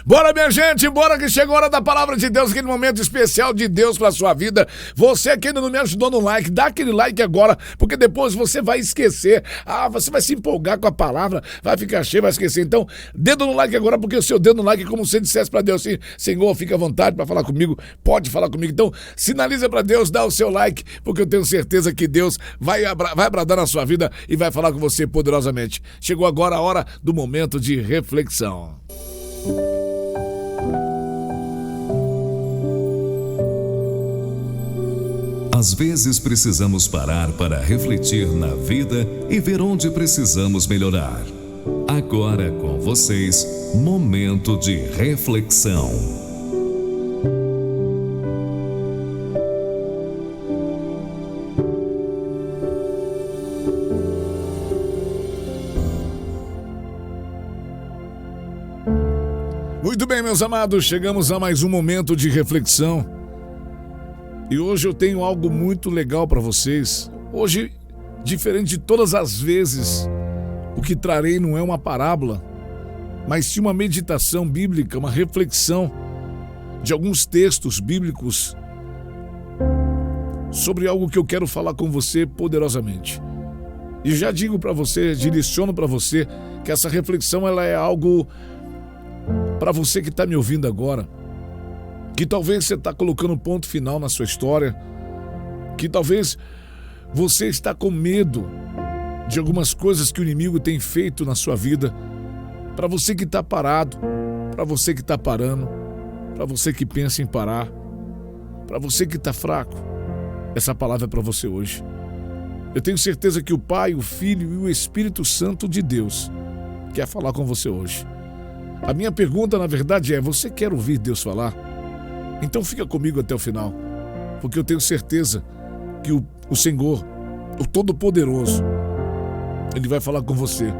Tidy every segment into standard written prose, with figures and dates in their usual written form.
Bora, minha gente, bora que chegou a hora da palavra de Deus, aquele momento especial de Deus pra sua vida. Você que ainda não me ajudou no like, dá aquele like agora, porque depois você vai esquecer. Você vai se empolgar com a palavra, vai ficar cheio, vai esquecer. Então, dedo no like agora, porque o seu dedo no like é como se você dissesse pra Deus assim: Senhor, fica à vontade pra falar comigo, pode falar comigo. Então, sinaliza pra Deus, dá o seu like, porque eu tenho certeza que Deus vai abradar na sua vida e vai falar com você poderosamente. Chegou agora a hora do momento de reflexão. Às vezes precisamos parar para refletir na vida e ver onde precisamos melhorar. Agora com vocês, momento de reflexão. Muito bem, meus amados, chegamos a mais um momento de reflexão. E hoje eu tenho algo muito legal para vocês. Hoje, diferente de todas as vezes, o que trarei não é uma parábola, mas sim uma meditação bíblica, uma reflexão de alguns textos bíblicos sobre algo que eu quero falar com você poderosamente. E já digo para você, direciono para você, que essa reflexão ela é algo para você que está me ouvindo agora, que talvez você está colocando um ponto final na sua história, que talvez você está com medo de algumas coisas que o inimigo tem feito na sua vida, para você que está parado, para você que está parando, para você que pensa em parar, para você que está fraco, essa palavra é para você hoje. Eu tenho certeza que o Pai, o Filho e o Espírito Santo de Deus quer falar com você hoje. A minha pergunta, na verdade, é: você quer ouvir Deus falar? Então fica comigo até o final, porque eu tenho certeza que o Senhor, o Todo-Poderoso, Ele vai falar com você.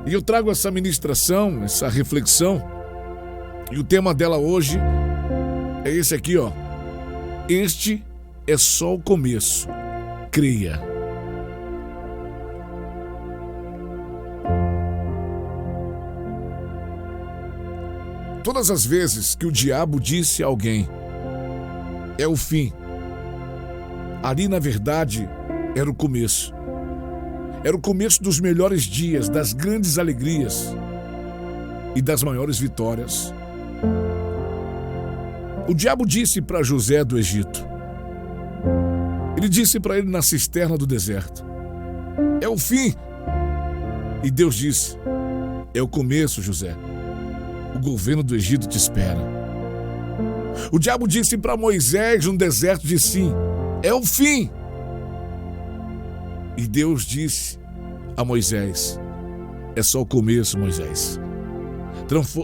E eu trago essa ministração, essa reflexão, e o tema dela hoje é esse aqui, ó. Este é só o começo. Creia. Todas as vezes que o diabo disse a alguém: é o fim, ali na verdade era o começo. Era o começo dos melhores dias, das grandes alegrias e das maiores vitórias. O diabo disse para José do Egito, ele disse para ele na cisterna do deserto: é o fim. E Deus disse: é o começo, José. O governo do Egito te espera. O diabo disse para Moisés no deserto de Sim: é o fim. E Deus disse a Moisés: é só o começo, Moisés.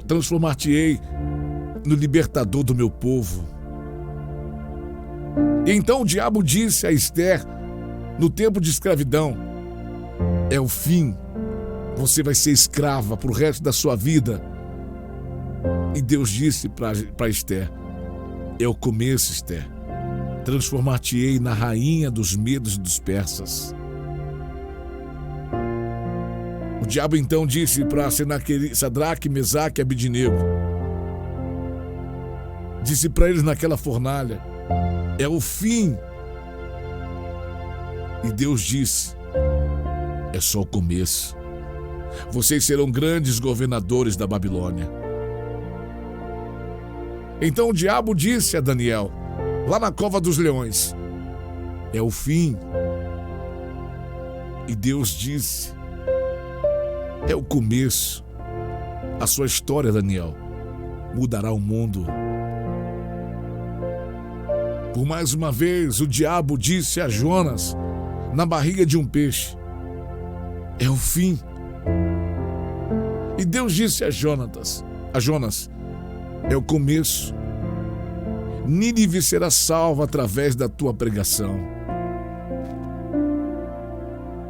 Transformar-te-ei no libertador do meu povo. E então o diabo disse a Esther no tempo de escravidão: é o fim. Você vai ser escrava para o resto da sua vida. E Deus disse para Esther: é o começo, Esther. Transformar-te-ei na rainha dos medos e dos persas. O diabo então disse para Sadraque, Mesaque e Abidnego, disse para eles naquela fornalha: é o fim. E Deus disse: é só o começo. Vocês serão grandes governadores da Babilônia. Então o diabo disse a Daniel, lá na cova dos leões: é o fim. E Deus disse: é o começo. A sua história, Daniel, mudará o mundo. Por mais uma vez, o diabo disse a Jonas, na barriga de um peixe: é o fim. E Deus disse a Jonas: é o começo. Nínive será salva através da tua pregação.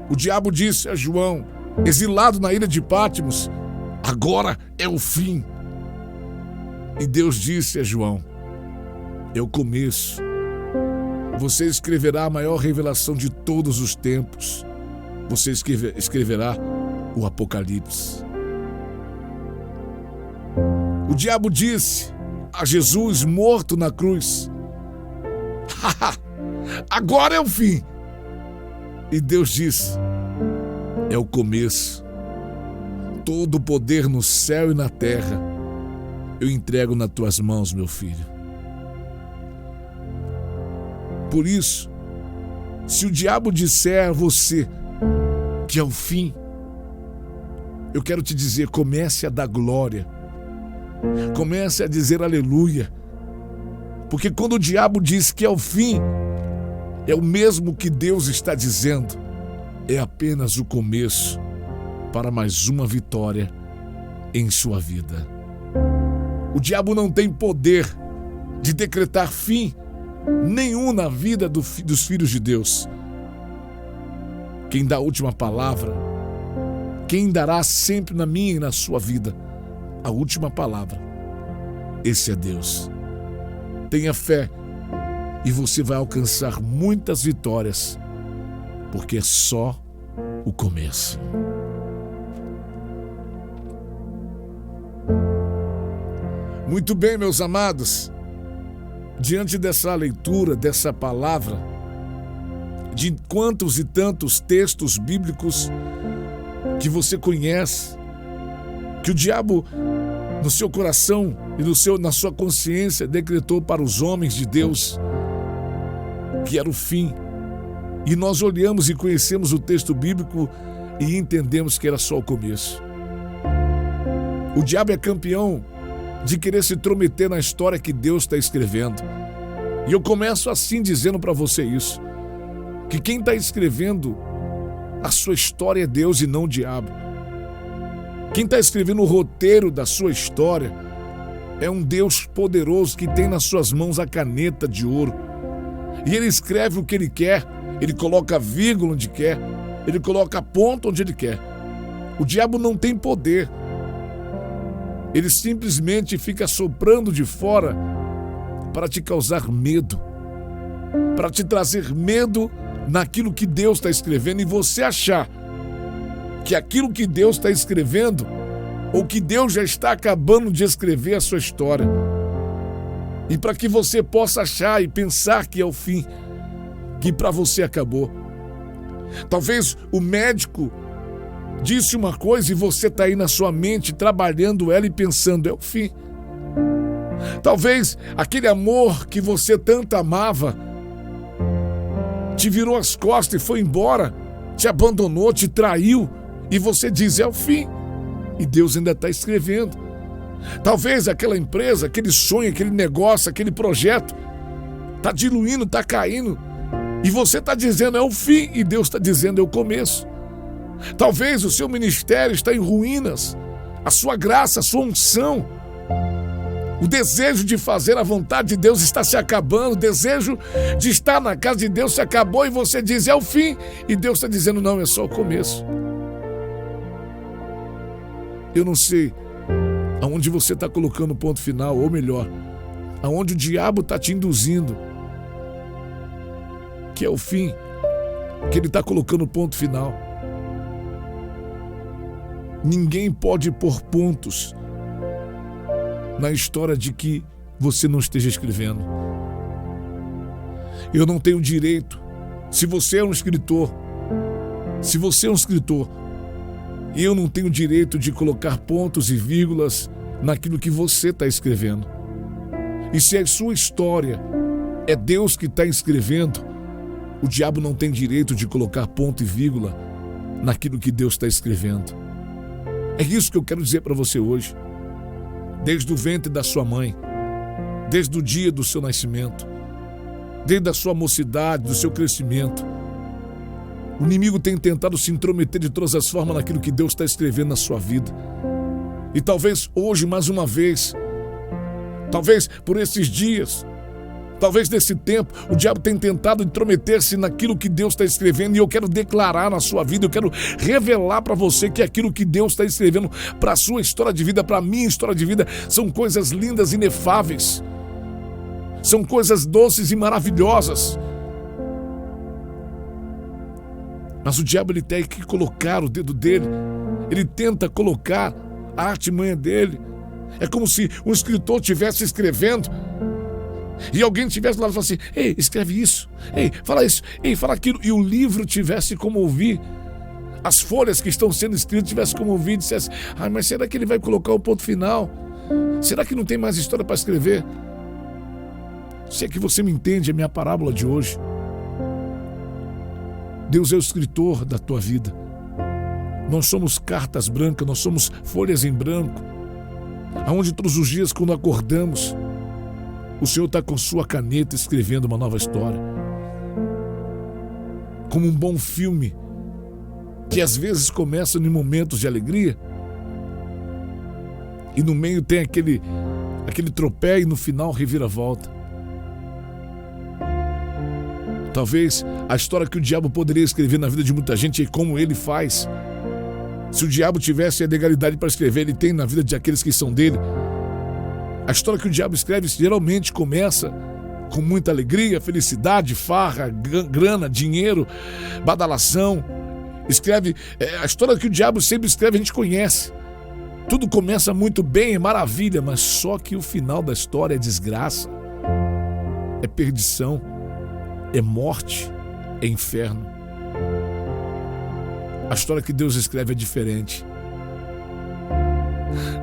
O diabo disse a João, exilado na ilha de Patmos: agora é o fim. E Deus disse a João: é o começo. Você escreverá a maior revelação de todos os tempos. Você escreverá o Apocalipse. O diabo disse a Jesus morto na cruz: agora é o fim. E Deus disse: é o começo. Todo o poder no céu e na terra eu entrego nas tuas mãos, meu filho. Por isso, se o diabo disser a você que é o fim, eu quero te dizer: comece a dar glória, comece a dizer aleluia, porque quando o diabo diz que é o fim, é o mesmo que Deus está dizendo: é apenas o começo para mais uma vitória em sua vida. O diabo não tem poder de decretar fim nenhum na vida dos filhos de Deus. Quem dá a última palavra, quem dará sempre na minha e na sua vida a última palavra, esse é Deus. Tenha fé e você vai alcançar muitas vitórias, porque é só o começo. Muito bem, meus amados, diante dessa leitura, dessa palavra, de quantos e tantos textos bíblicos que você conhece, que o diabo no seu coração e na sua consciência decretou para os homens de Deus que era o fim, e nós olhamos e conhecemos o texto bíblico e entendemos que era só o começo. O diabo é campeão de querer se intrometer na história que Deus está escrevendo. E eu começo assim dizendo para você isso, que quem está escrevendo a sua história é Deus e não o diabo. Quem está escrevendo o roteiro da sua história é um Deus poderoso que tem nas suas mãos a caneta de ouro. E ele escreve o que ele quer, ele coloca vírgula onde quer, ele coloca ponto onde ele quer. O diabo não tem poder. Ele simplesmente fica soprando de fora para te causar medo, para te trazer medo naquilo que Deus está escrevendo e você achar que aquilo que Deus está escrevendo ou que Deus já está acabando de escrever a sua história. E para que você possa achar e pensar que é o fim, que para você acabou. Talvez o médico disse uma coisa e você está aí na sua mente trabalhando ela e pensando: é o fim. Talvez aquele amor que você tanto amava te virou as costas e foi embora, te abandonou, te traiu, e você diz: é o fim. E Deus ainda está escrevendo. Talvez aquela empresa, aquele sonho, aquele negócio, aquele projeto está diluindo, está caindo, e você está dizendo: é o fim, e Deus está dizendo: é o começo. Talvez o seu ministério está em ruínas, a sua graça, a sua unção, o desejo de fazer a vontade de Deus está se acabando, o desejo de estar na casa de Deus se acabou, e você diz: é o fim, e Deus está dizendo: não, é só o começo. Eu não sei aonde você está colocando o ponto final, ou melhor, aonde o diabo está te induzindo que é o fim, que ele está colocando o ponto final. Ninguém pode pôr pontos na história de que você não esteja escrevendo. Eu não tenho direito, se você é um escritor, eu não tenho direito de colocar pontos e vírgulas naquilo que você está escrevendo. E se a sua história é Deus que está escrevendo, o diabo não tem direito de colocar ponto e vírgula naquilo que Deus está escrevendo. É isso que eu quero dizer para você hoje. Desde o ventre da sua mãe, desde o dia do seu nascimento, desde a sua mocidade, do seu crescimento, o inimigo tem tentado se intrometer de todas as formas naquilo que Deus está escrevendo na sua vida. E talvez hoje, mais uma vez, talvez por esses dias, talvez nesse tempo, o diabo tem tentado intrometer-se naquilo que Deus está escrevendo, e eu quero declarar na sua vida, eu quero revelar para você que aquilo que Deus está escrevendo para a sua história de vida, para a minha história de vida, são coisas lindas e inefáveis, são coisas doces e maravilhosas. Mas o diabo, ele tem que colocar o dedo dele, ele tenta colocar a artimanha dele É como se um escritor estivesse escrevendo e alguém estivesse lá e falasse assim: ei, escreve isso, ei, fala isso, ei, fala aquilo. E o livro tivesse como ouvir, as folhas que estão sendo escritas tivesse como ouvir e dissesse: mas será que ele vai colocar o ponto final? Será que não tem mais história para escrever? Se é que você me entende a minha parábola de hoje. Deus é o escritor da tua vida. Nós somos cartas brancas, nós somos folhas em branco, aonde todos os dias, quando acordamos, o Senhor está com sua caneta escrevendo uma nova história. Como um bom filme, que às vezes começa em momentos de alegria, e no meio tem aquele tropé e no final reviravolta. Talvez a história que o diabo poderia escrever na vida de muita gente é como ele faz. Se o diabo tivesse a legalidade para escrever, ele tem na vida de aqueles que são dele. A história que o diabo escreve geralmente começa com muita alegria, felicidade, farra, grana, dinheiro, badalação. A história que o diabo sempre escreve a gente conhece. Tudo começa muito bem, é maravilha, mas só que o final da história é desgraça, é perdição, é morte, é inferno. A história que Deus escreve é diferente.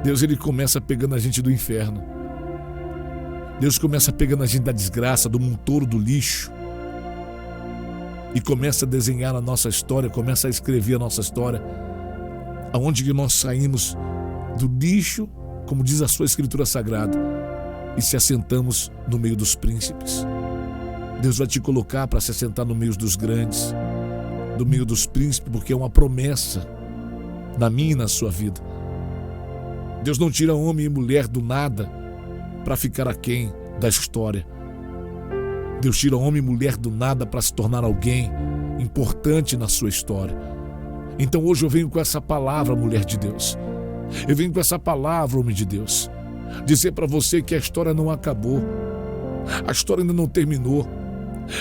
Deus, ele começa pegando a gente do inferno. Deus começa pegando a gente da desgraça, do monturo do lixo, e começa a desenhar a nossa história, começa a escrever a nossa história, aonde que nós saímos do lixo, como diz a sua escritura sagrada, e se assentamos no meio dos príncipes. Deus vai te colocar para se assentar no meio dos grandes, no meio dos príncipes, porque é uma promessa na minha e na sua vida. Deus não tira homem e mulher do nada para ficar aquém da história. Deus tira homem e mulher do nada para se tornar alguém importante na sua história. Então hoje eu venho com essa palavra, mulher de Deus. Eu venho com essa palavra, homem de Deus, dizer para você que a história não acabou. A história ainda não terminou.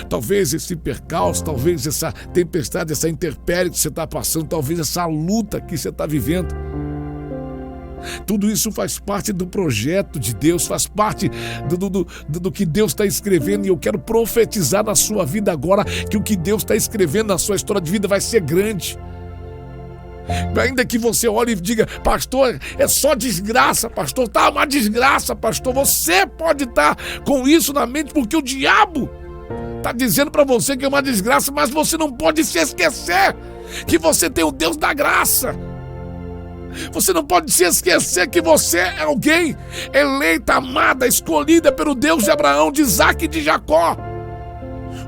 Talvez esse percalço, talvez essa tempestade, essa intempérie que você está passando, talvez essa luta que você está vivendo, tudo isso faz parte do projeto de Deus, faz parte do que Deus está escrevendo. E eu quero profetizar na sua vida agora que o que Deus está escrevendo na sua história de vida vai ser grande. Ainda que você olhe e diga: pastor, é só desgraça, pastor, tá uma desgraça, pastor. Você pode estar com isso na mente porque o diabo está dizendo para você que é uma desgraça, mas você não pode se esquecer que você tem o Deus da graça. Você não pode se esquecer que você é alguém eleita, amada, escolhida pelo Deus de Abraão, de Isaac e de Jacó.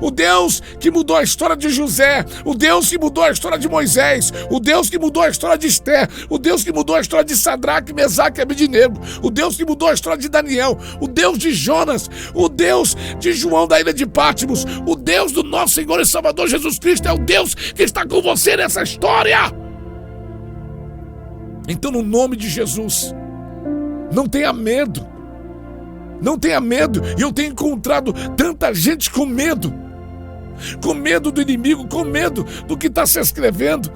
O Deus que mudou a história de José, o Deus que mudou a história de Moisés, o Deus que mudou a história de Esther, o Deus que mudou a história de Sadraque, Mesaque e Abednego, o Deus que mudou a história de Daniel, o Deus de Jonas, o Deus de João da ilha de Patmos, o Deus do nosso Senhor e Salvador Jesus Cristo é o Deus que está com você nessa história. Então, no nome de Jesus, não tenha medo. Não tenha medo. E eu tenho encontrado tanta gente com medo do inimigo, com medo do que está se escrevendo.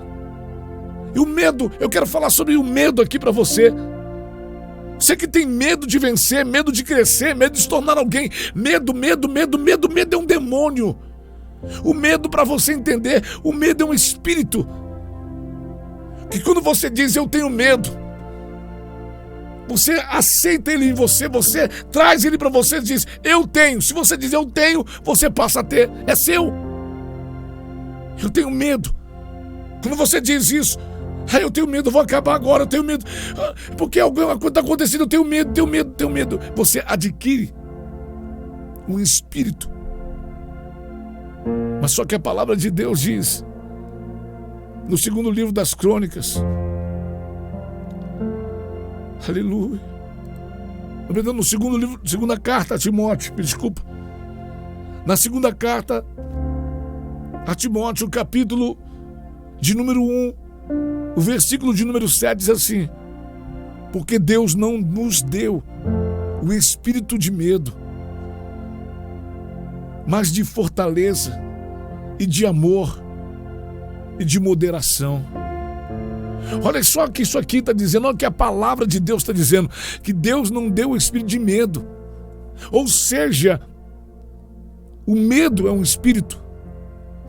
E o medo, eu quero falar sobre o medo aqui para você. Você que tem medo de vencer, medo de crescer, medo de se tornar alguém. Medo é um demônio. O medo, para você entender, o medo é um espírito. Que quando você diz eu tenho medo, você aceita ele em você, você traz ele para você e diz eu tenho. Se você diz eu tenho, você passa a ter, é seu. Eu tenho medo. Quando você diz isso, eu tenho medo, eu vou acabar agora, eu tenho medo, porque alguma coisa está acontecendo, eu tenho medo. Você adquire um espírito. Mas só que a palavra de Deus diz, no segundo livro das Crônicas, aleluia, no segundo livro, segunda carta a Timóteo, desculpa, na segunda carta a Timóteo, o capítulo de número 1, o versículo de número 7 diz assim: porque Deus não nos deu o espírito de medo, mas de fortaleza e de amor e de moderação. Olha só o que isso aqui está dizendo, olha o que a palavra de Deus está dizendo, que Deus não deu o espírito de medo. Ou seja, o medo é um espírito.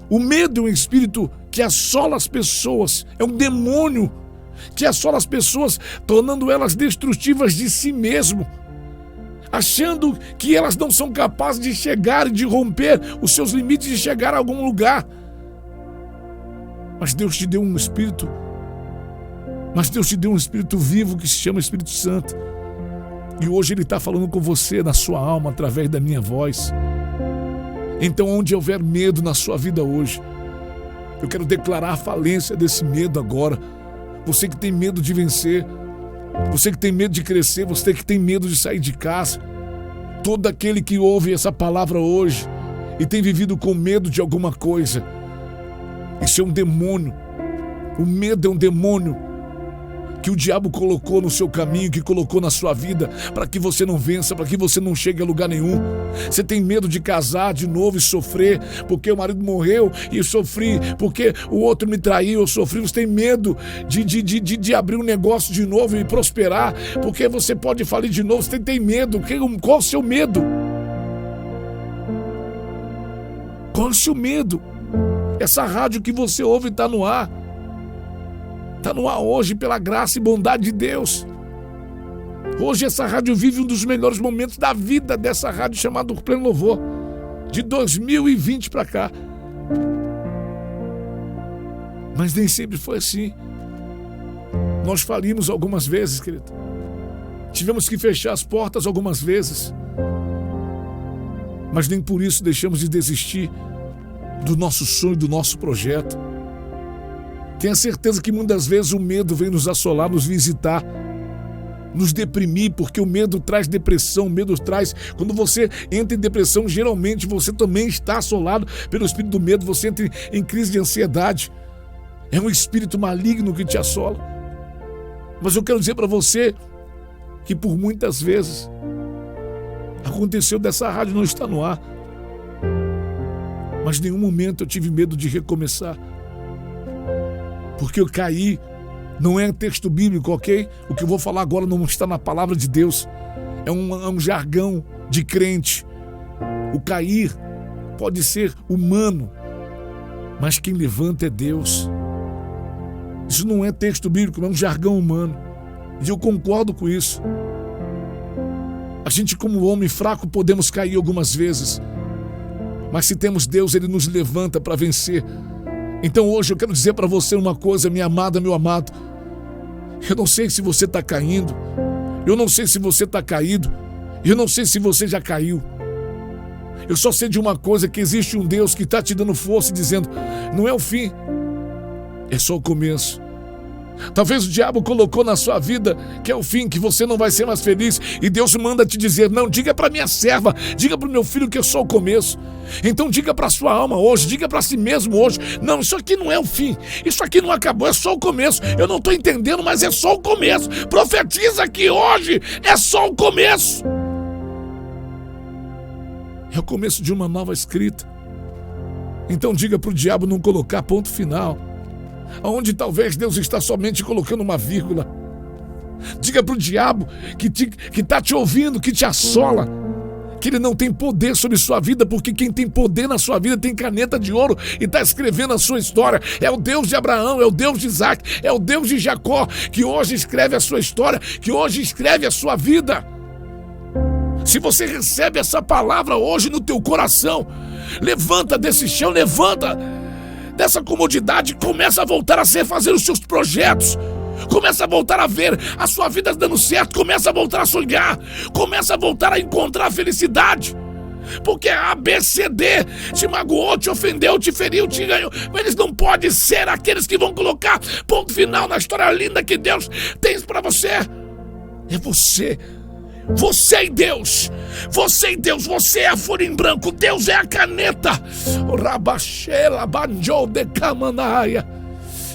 O medo é um espírito que assola as pessoas, é um demônio que assola as pessoas, tornando elas destrutivas de si mesmo, achando que elas não são capazes de chegar e de romper os seus limites, de chegar a algum lugar. Mas Deus te deu um espírito, vivo que se chama Espírito Santo. E hoje Ele está falando com você na sua alma, através da minha voz. Então, onde houver medo na sua vida hoje, eu quero declarar a falência desse medo agora. Você que tem medo de vencer, você que tem medo de crescer, você que tem medo de sair de casa, todo aquele que ouve essa palavra hoje e tem vivido com medo de alguma coisa, isso é um demônio. O medo é um demônio que o diabo colocou no seu caminho, que colocou na sua vida, para que você não vença, para que você não chegue a lugar nenhum. Você tem medo de casar de novo e sofrer, porque o marido morreu e eu sofri, porque o outro me traiu, eu sofri. Você tem medo de abrir um negócio de novo e prosperar, porque você pode falir de novo. Você tem medo. Qual é o seu medo? Qual é o seu medo? Essa rádio que você ouve está no ar. Está no ar hoje pela graça e bondade de Deus. Hoje essa rádio vive um dos melhores momentos da vida dessa rádio chamada Pleno Louvor, de 2020 para cá. Mas nem sempre foi assim. Nós falimos algumas vezes, querido. Tivemos que fechar as portas algumas vezes. Mas nem por isso deixamos de desistir do nosso sonho, do nosso projeto. Tenha certeza que muitas vezes o medo vem nos assolar, nos visitar, nos deprimir, porque o medo traz depressão, o medo traz... Quando você entra em depressão, geralmente você também está assolado pelo espírito do medo, você entra em crise de ansiedade. É um espírito maligno que te assola. Mas eu quero dizer para você que por muitas vezes aconteceu dessa rádio não estar no ar, mas em nenhum momento eu tive medo de recomeçar. Porque eu caí, não é texto bíblico, ok? O que eu vou falar agora não está na palavra de Deus. É um jargão de crente. O cair pode ser humano, mas quem levanta é Deus. Isso não é texto bíblico, é um jargão humano. E eu concordo com isso. A gente, como homem fraco, podemos cair algumas vezes. Mas se temos Deus, Ele nos levanta para vencer. Então hoje eu quero dizer para você uma coisa, minha amada, meu amado. Eu não sei se você está caindo, eu não sei se você está caído, eu não sei se você já caiu. Eu só sei de uma coisa, que existe um Deus que está te dando força e dizendo, não é o fim, é só o começo. Talvez o diabo colocou na sua vida que é o fim, que você não vai ser mais feliz, e Deus manda te dizer, não, diga para minha serva, diga para o meu filho que é só o começo. Então diga para a sua alma hoje, diga para si mesmo hoje, não, isso aqui não é o fim, isso aqui não acabou, é só o começo. Eu não estou entendendo, mas é só o começo. Profetiza que hoje é só o começo. É o começo de uma nova escrita. Então diga para o diabo não colocar ponto final, aonde talvez Deus está somente colocando uma vírgula. Diga para o diabo que está te ouvindo, que te assola, que ele não tem poder sobre sua vida, porque quem tem poder na sua vida tem caneta de ouro e está escrevendo a sua história. É o Deus de Abraão, é o Deus de Isaac, é o Deus de Jacó, que hoje escreve a sua história, que hoje escreve a sua vida. Se você recebe essa palavra hoje no teu coração, levanta desse chão, levanta dessa comodidade, começa a voltar a fazer os seus projetos, começa a voltar a ver a sua vida dando certo, começa a voltar a sonhar, começa a voltar a encontrar a felicidade. Porque a ABCD te magoou, te ofendeu, te feriu, te ganhou, mas eles não podem ser aqueles que vão colocar ponto final na história linda que Deus tem para você. É você. Você e Deus, você e Deus, você é a folha em branco, Deus é a caneta. Rabachela banjou de camanaia.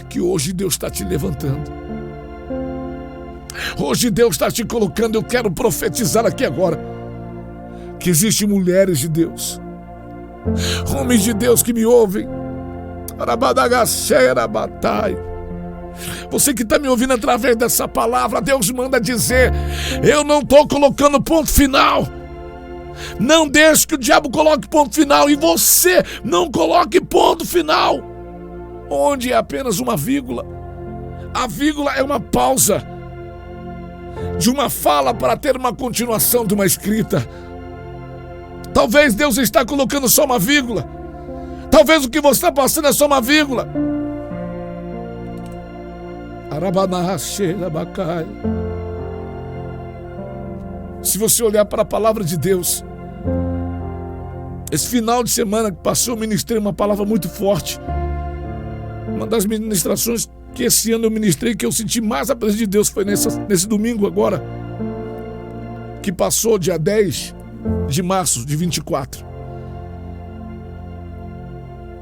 Que hoje Deus está te levantando. Hoje Deus está te colocando. Eu quero profetizar aqui agora que existem mulheres de Deus, homens de Deus que me ouvem. Arabadagaceira batai. Você que está me ouvindo através dessa palavra, Deus manda dizer: eu não estou colocando ponto final. Não deixe que o diabo coloque ponto final, e você não coloque ponto final, onde é apenas uma vírgula. A vírgula é uma pausa de uma fala para ter uma continuação de uma escrita. Talvez Deus está colocando só uma vírgula. Talvez o que você está passando é só uma vírgula. Se você olhar para a palavra de Deus, esse final de semana que passou, eu ministrei uma palavra muito forte. Uma das ministrações que esse ano eu ministrei, que eu senti mais a presença de Deus, foi nesse domingo agora, que passou, dia 10 de março de 24.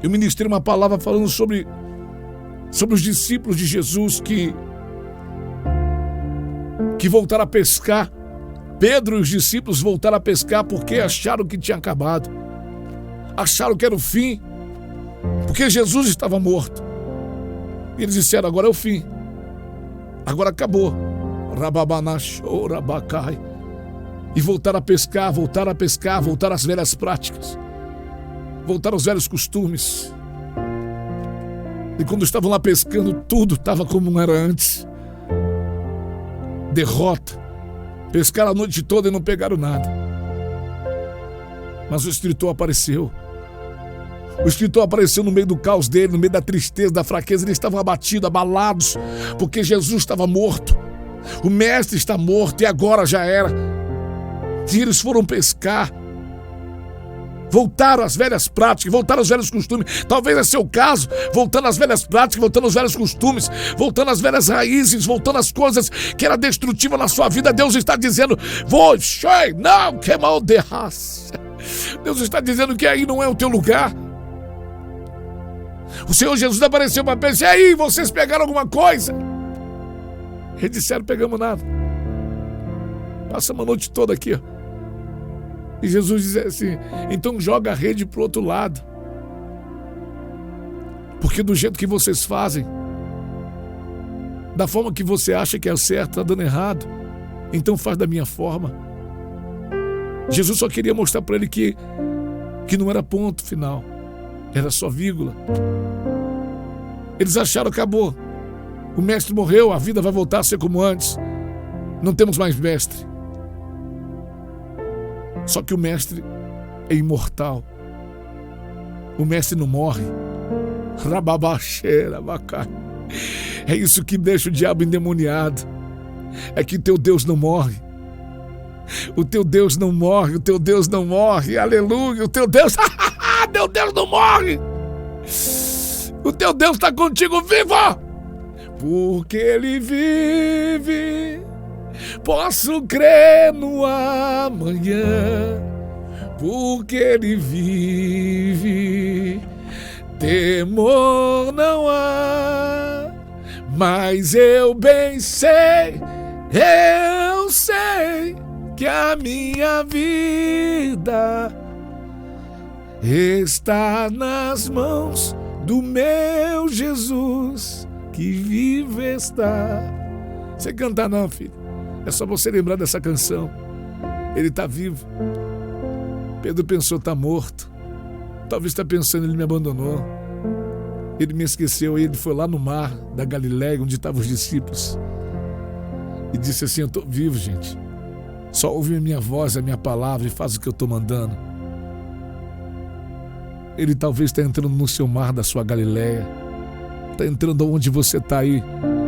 Eu ministrei uma palavra falando sobre os discípulos de Jesus que voltaram a pescar. Pedro e os discípulos voltaram a pescar porque acharam que tinha acabado. Acharam que era o fim, porque Jesus estava morto. E eles disseram: agora é o fim. Agora acabou. Rababanachou, rabacai. E voltaram a pescar, voltaram às velhas práticas. Voltaram aos velhos costumes. E quando estavam lá pescando, tudo estava como não era antes. Derrota. Pescaram a noite toda e não pegaram nada. Mas o escritor apareceu. O escritor apareceu no meio do caos dele, no meio da tristeza, da fraqueza. Eles estavam abatidos, abalados, porque Jesus estava morto. O mestre está morto e agora já era. E eles foram pescar. Voltaram às velhas práticas, voltaram aos velhos costumes. Talvez é seu caso, voltando às velhas práticas, voltando aos velhos costumes, voltando às velhas raízes, voltando às coisas que eram destrutivas na sua vida. Deus está dizendo: não, que mal de raça. Deus está dizendo que aí não é o teu lugar. O Senhor Jesus apareceu para pensar: e aí, vocês pegaram alguma coisa? Eles disseram: pegamos nada. Passamos a noite toda aqui, ó. E Jesus diz assim: então joga a rede para o outro lado. Porque do jeito que vocês fazem, da forma que você acha que é certo, está dando errado. Então faz da minha forma. Jesus só queria mostrar para ele que não era ponto final, era só vírgula. Eles acharam: acabou. O mestre morreu, a vida vai voltar a ser como antes. Não temos mais mestre. Só que o mestre é imortal. O mestre não morre. É isso que deixa o diabo endemoniado. É que o teu Deus não morre. O teu Deus não morre. O teu Deus não morre. Aleluia. O teu Deus... Meu Deus não morre. O teu Deus está contigo vivo. Porque Ele vive, posso crer no amanhã. Porque Ele vive, temor não há. Mas eu bem sei, eu sei que a minha vida está nas mãos do meu Jesus, que vive está. Você cantar não, filho. É só você lembrar dessa canção. Ele está vivo. Pedro pensou: está morto. Talvez está pensando: ele me abandonou. Ele me esqueceu. E ele foi lá no mar da Galileia, onde estavam os discípulos, e disse assim: eu estou vivo, gente. Só ouve a minha voz, a minha palavra, e faz o que eu estou mandando. Ele talvez está entrando no seu mar da sua Galileia. Está entrando onde você está aí,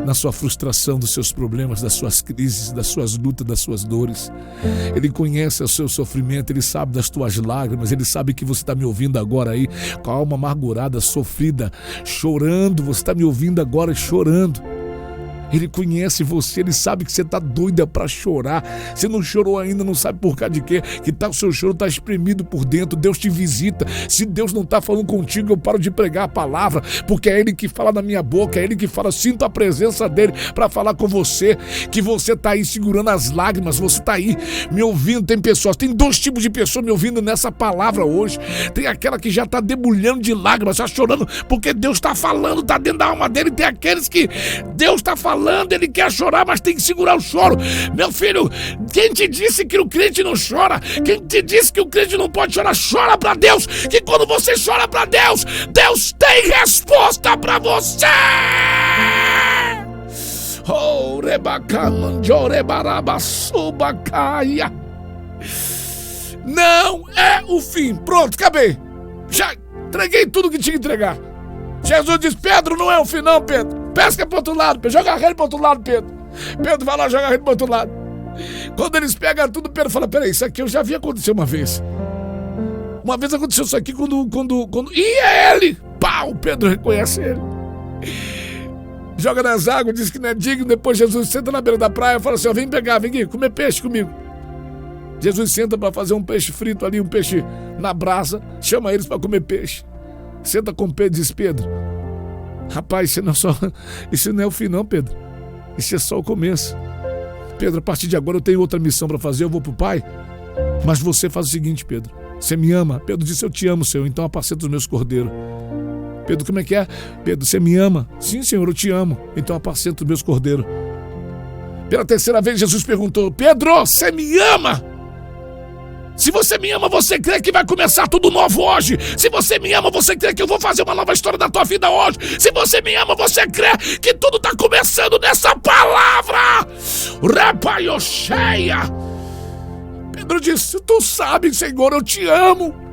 na sua frustração, dos seus problemas, das suas crises, das suas lutas, das suas dores. Ele conhece o seu sofrimento, Ele sabe das tuas lágrimas, Ele sabe que você está me ouvindo agora aí, com a alma amargurada, sofrida, chorando. Você está me ouvindo agora chorando. Ele conhece você, Ele sabe que você está doida para chorar. Você não chorou ainda, não sabe por causa de quê, que tá, o seu choro está espremido por dentro. Deus te visita. Se Deus não está falando contigo, eu paro de pregar a palavra, porque é Ele que fala na minha boca, é Ele que fala. Sinto a presença dEle para falar com você, que você está aí segurando as lágrimas, você está aí me ouvindo. Tem pessoas, tem dois tipos de pessoas me ouvindo nessa palavra hoje. Tem aquela que já está debulhando de lágrimas, já chorando, porque Deus está falando, está dentro da alma dele. Tem aqueles que Deus está falando, ele quer chorar, mas tem que segurar o choro. Meu filho, quem te disse que o crente não chora? Quem te disse que o crente não pode chorar? Chora para Deus, que quando você chora para Deus, Deus tem resposta para você. Oh, rebacamanjorebarabaçubacaia. Não é o fim. Pronto, acabei. Já entreguei tudo que tinha que entregar. Jesus diz: Pedro, não é o fim não, Pedro. Pesca pro outro lado, Pedro. Joga a rede pro outro lado, Pedro. Pedro vai lá, joga a rede pro outro lado. Quando eles pegam tudo, Pedro fala: peraí, isso aqui eu já vi acontecer uma vez. Uma vez aconteceu isso aqui quando... E é ele! Pau! Pedro reconhece ele. Joga nas águas, diz que não é digno. Depois Jesus senta na beira da praia e fala assim: ó, vem pegar, vem aqui, comer peixe comigo. Jesus senta para fazer um peixe frito ali, um peixe na brasa. Chama eles para comer peixe. Senta com Pedro e diz: Pedro, rapaz, isso não é o fim não, Pedro. Isso é só o começo. Pedro, a partir de agora eu tenho outra missão para fazer, eu vou pro Pai. Mas você faz o seguinte, Pedro, você me ama? Pedro disse: eu te amo, Senhor, então apacenta os meus cordeiros. Pedro, como é que é? Pedro, você me ama? Sim, Senhor, eu te amo, então apacenta os meus cordeiros. Pela terceira vez Jesus perguntou: Pedro, você me ama? Se você me ama, você crê que vai começar tudo novo hoje? Se você me ama, você crê que eu vou fazer uma nova história da tua vida hoje? Se você me ama, você crê que tudo está começando nessa palavra? Repaiocheia. Pedro disse: tu sabe, Senhor, eu te amo.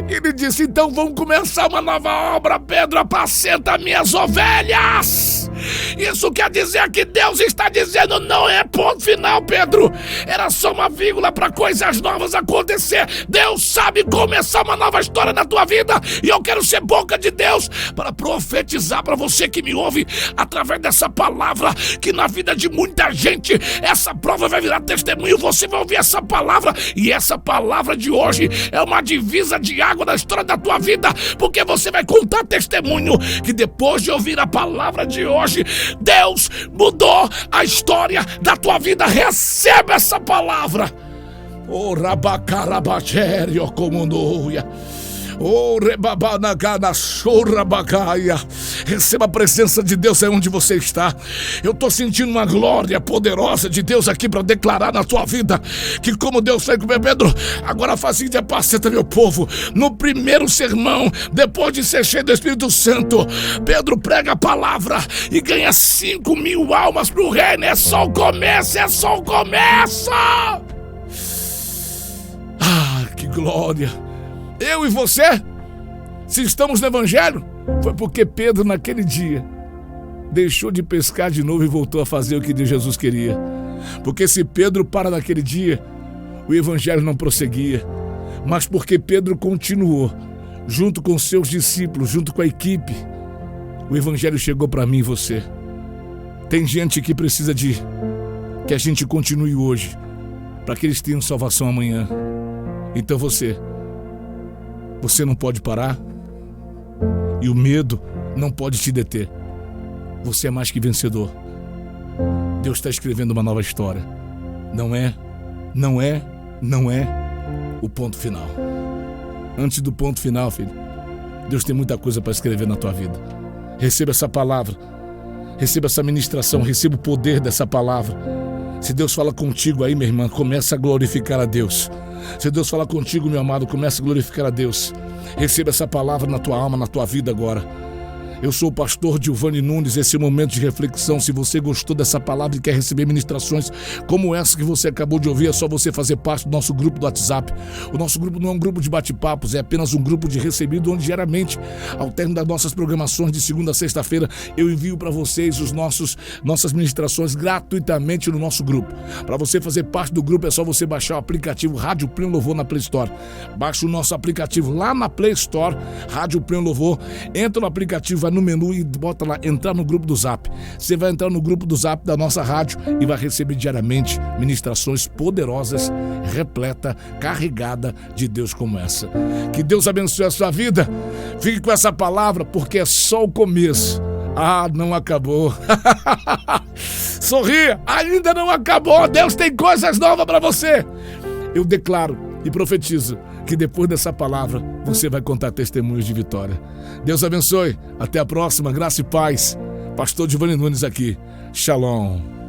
Ele disse: então vamos começar uma nova obra, Pedro, apacenta minhas ovelhas. Isso quer dizer que Deus está dizendo: não é ponto final, Pedro. Era só uma vírgula para coisas novas acontecer. Deus sabe começar uma nova história na tua vida, e eu quero ser boca de Deus para profetizar para você que me ouve através dessa palavra, que na vida de muita gente essa prova vai virar testemunho. Você vai ouvir essa palavra, e essa palavra de hoje é uma divisa de água na história da tua vida, porque você vai contar testemunho que depois de ouvir a palavra de hoje, Deus mudou a história da tua vida. Receba essa palavra. Oh, rabacarabagério comundoia. Oh, rebabanagana chorrabacaia. Receba a presença de Deus aí onde você está. Eu estou sentindo uma glória poderosa de Deus aqui para declarar na tua vida que, como Deus fez com Pedro, agora faz assim: apacenta meu povo. No primeiro sermão, depois de ser cheio do Espírito Santo, Pedro prega a palavra e ganha 5.000 almas para o reino. É só o começo, é só o começo. Ah, que glória. Eu e você, se estamos no Evangelho, foi porque Pedro naquele dia deixou de pescar de novo e voltou a fazer o que Jesus queria. Porque se Pedro para naquele dia, o Evangelho não prosseguia. Mas porque Pedro continuou, junto com seus discípulos, junto com a equipe, o Evangelho chegou para mim e você. Tem gente que precisa de que a gente continue hoje, para que eles tenham salvação amanhã. Então você não pode parar, e o medo não pode te deter. Você é mais que vencedor. Deus está escrevendo uma nova história. Não é o ponto final. Antes do ponto final, filho, Deus tem muita coisa para escrever na tua vida. Receba essa palavra, receba essa ministração, receba o poder dessa palavra. Se Deus fala contigo aí, minha irmã, começa a glorificar a Deus. Se Deus falar contigo, meu amado, começa a glorificar a Deus. Receba essa palavra na tua alma, na tua vida agora. Eu sou o pastor Giovanni Nunes, esse é o momento de reflexão. Se você gostou dessa palavra e quer receber ministrações como essa que você acabou de ouvir, é só você fazer parte do nosso grupo do WhatsApp. O nosso grupo não é um grupo de bate-papos, é apenas um grupo de recebido, onde diariamente, ao término das nossas programações de segunda a sexta-feira, eu envio para vocês nossas ministrações gratuitamente no nosso grupo. Para você fazer parte do grupo, é só você baixar o aplicativo Rádio Pleno Louvor na Play Store. Baixa o nosso aplicativo lá na Play Store, Rádio Pleno Louvor. Entra no aplicativo, vai vai no menu e bota lá, entrar no grupo do Zap. Você vai entrar no grupo do Zap da nossa rádio e vai receber diariamente ministrações poderosas, repleta, carregada de Deus como essa. Que Deus abençoe a sua vida. Fique com essa palavra, porque é só o começo. Ah, não acabou. Sorria, ainda não acabou. Deus tem coisas novas para você. Eu declaro e profetizo que depois dessa palavra você vai contar testemunhos de vitória. Deus abençoe. Até a próxima. Graça e paz. Pastor Giovanni Nunes aqui. Shalom.